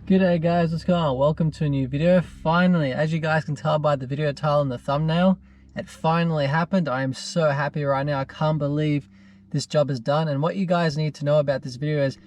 G'day guys, what's going on? Welcome to a new video. Finally, as you guys can tell by the video title and the thumbnail, it finally happened. I am so happy right now. I can't believe this job is done. And what you guys need to know about this video is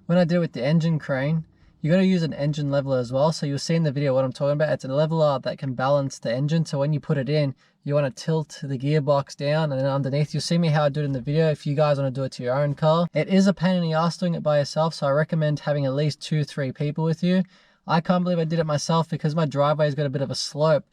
when I did it with the engine crane, you got to use an engine leveler as well. So you'll see in the video what I'm talking about. It's a leveler that can balance the engine. So when you put it in, you want to tilt the gearbox down, and then underneath, you'll see me how I do it in the video if you guys want to do it to your own car. It is a pain in the ass doing it by yourself, so I recommend having at least 2-3 people with you. I can't believe I did it myself because my driveway's got a bit of a slope.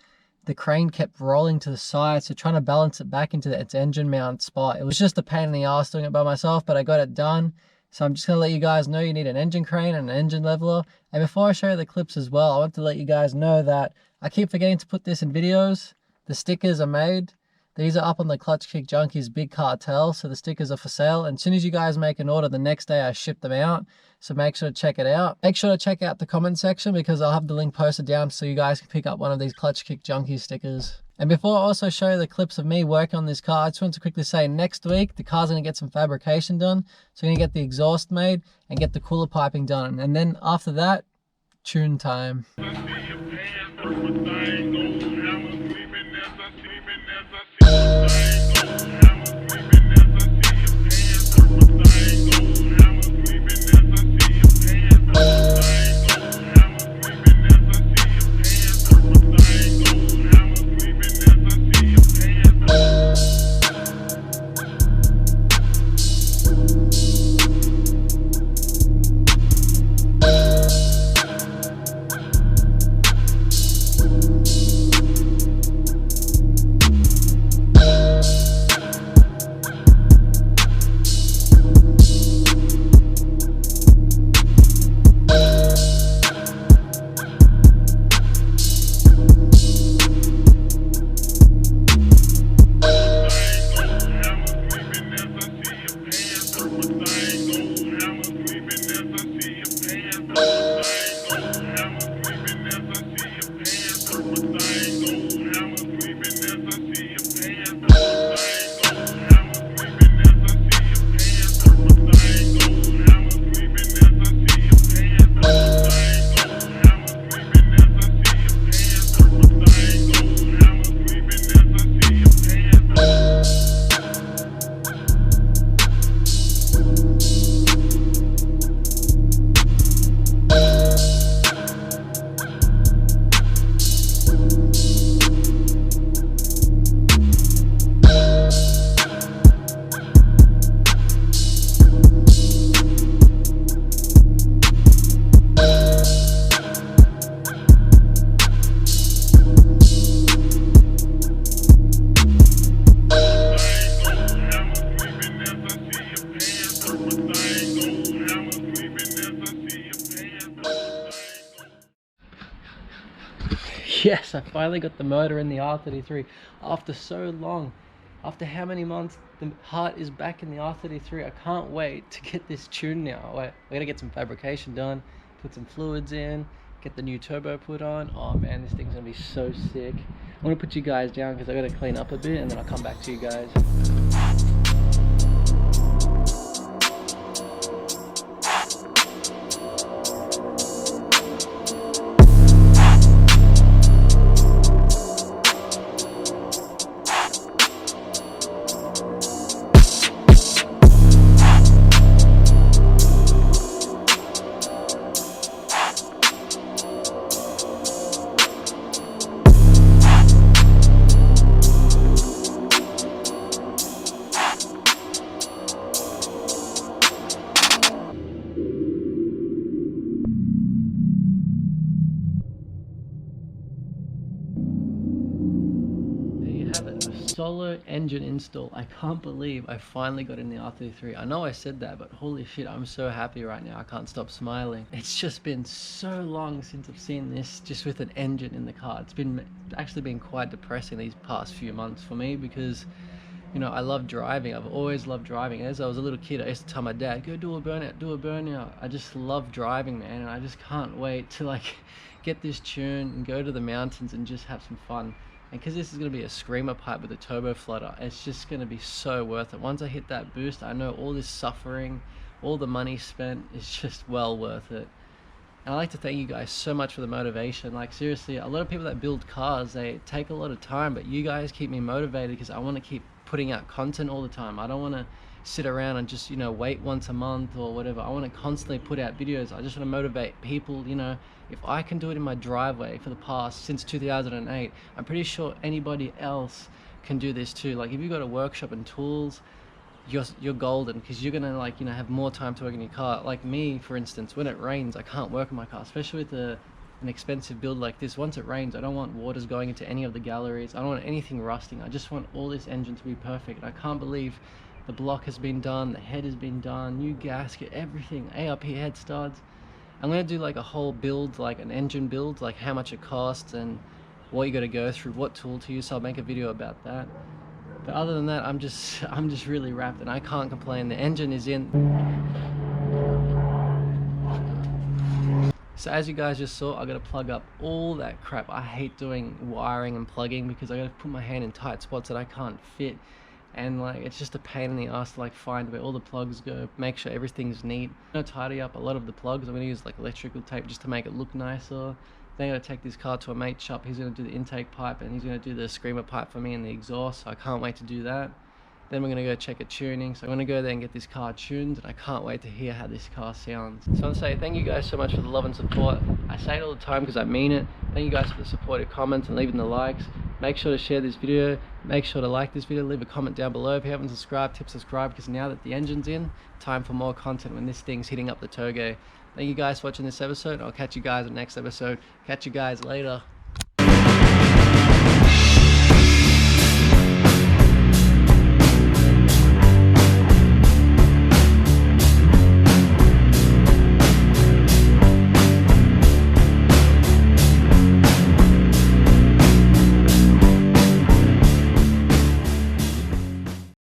The crane kept rolling to the side, so trying to balance it back into its engine mount spot, it was just a pain in the ass doing it by myself, but I got it done. So I'm just going to let you guys know you need an engine crane and an engine leveler. And before I show you the clips as well, I want to let you guys know that I keep forgetting to put this in videos. The stickers are made. These are up on the Clutch Kick Junkies big cartel, so the stickers are for sale. And as soon as you guys make an order, the next day I ship them out. So make sure to check it out. Make sure to check out the comment section because I'll have the link posted down so you guys can pick up one of these Clutch Kick Junkies stickers. And before I also show you the clips of me working on this car, I just want to quickly say next week, the car's going to get some fabrication done. So we're going to get the exhaust made and get the cooler piping done. And then after that, tune time. Yes, I finally got the motor in the R33 after so long. After how many months, the heart is back in the R33. I can't wait to get this tuned now. We're gonna get some fabrication done, put some fluids in, get the new turbo put on. Oh man, this thing's gonna be so sick. I'm gonna put you guys down because I gotta clean up a bit and then I'll come back to you guys. Solo engine install. I can't believe I finally got in the R33. I know I said that, but holy shit, I'm so happy right now. I can't stop smiling. It's just been so long since I've seen this just with an engine in the car. It's actually been quite depressing these past few months for me because, you know, I love driving. I've always loved driving. As I was a little kid, I used to tell my dad, go do a burnout, do a burnout. I just love driving, man, and I just can't wait to like get this tune and go to the mountains and just have some fun. And because this is going to be a screamer pipe with a turbo flutter, it's just going to be so worth it. Once I hit that boost, I know all this suffering, all the money spent is just well worth it. And I'd like to thank you guys so much for the motivation. Like seriously, a lot of people that build cars, they take a lot of time, but you guys keep me motivated because I want to keep putting out content all the time. I don't want to sit around and just, you know, wait once a month or whatever. I want to constantly put out videos. I just want to motivate people. You know, if I can do it in my driveway for the past since 2008, I'm pretty sure anybody else can do this too. Like if you've got a workshop and tools, you're golden, because you're gonna, like, you know, have more time to work in your car. Like me, for instance, when it rains, I can't work in my car, especially with an expensive build like this. Once it rains, I don't want waters going into any of the galleries. I don't want anything rusting. I just want all this engine to be perfect. And I can't believe the block has been done, the head has been done, new gasket, everything, ARP head studs. I'm gonna do like a whole build, like an engine build, like how much it costs and what you got to go through, what tool to use. So I'll make a video about that. But other than that, I'm just really wrapped and I can't complain. The engine is in. So as you guys just saw, I got to plug up all that crap. I hate doing wiring and plugging because I got to put my hand in tight spots that I can't fit, and like it's just a pain in the ass to like find where all the plugs go, make sure everything's neat. I'm gonna tidy up a lot of the plugs. I'm gonna use like electrical tape just to make it look nicer. Then I'm gonna take this car to a mate's shop. He's gonna do the intake pipe and he's gonna do the screamer pipe for me and the exhaust. So I can't wait to do that. Then we're gonna go check a tuning. So I'm gonna go there and get this car tuned, and I can't wait to hear how this car sounds. So I want to say thank you guys so much for the love and support. I say it all the time because I mean it. Thank you guys for the supportive comments and leaving the likes. Make sure to share this video. Make sure to like this video. Leave a comment down below. If you haven't subscribed, tip subscribe, because now that the engine's in, time for more content when this thing's hitting up the touge. Thank you guys for watching this episode. I'll catch you guys in the next episode. Catch you guys later.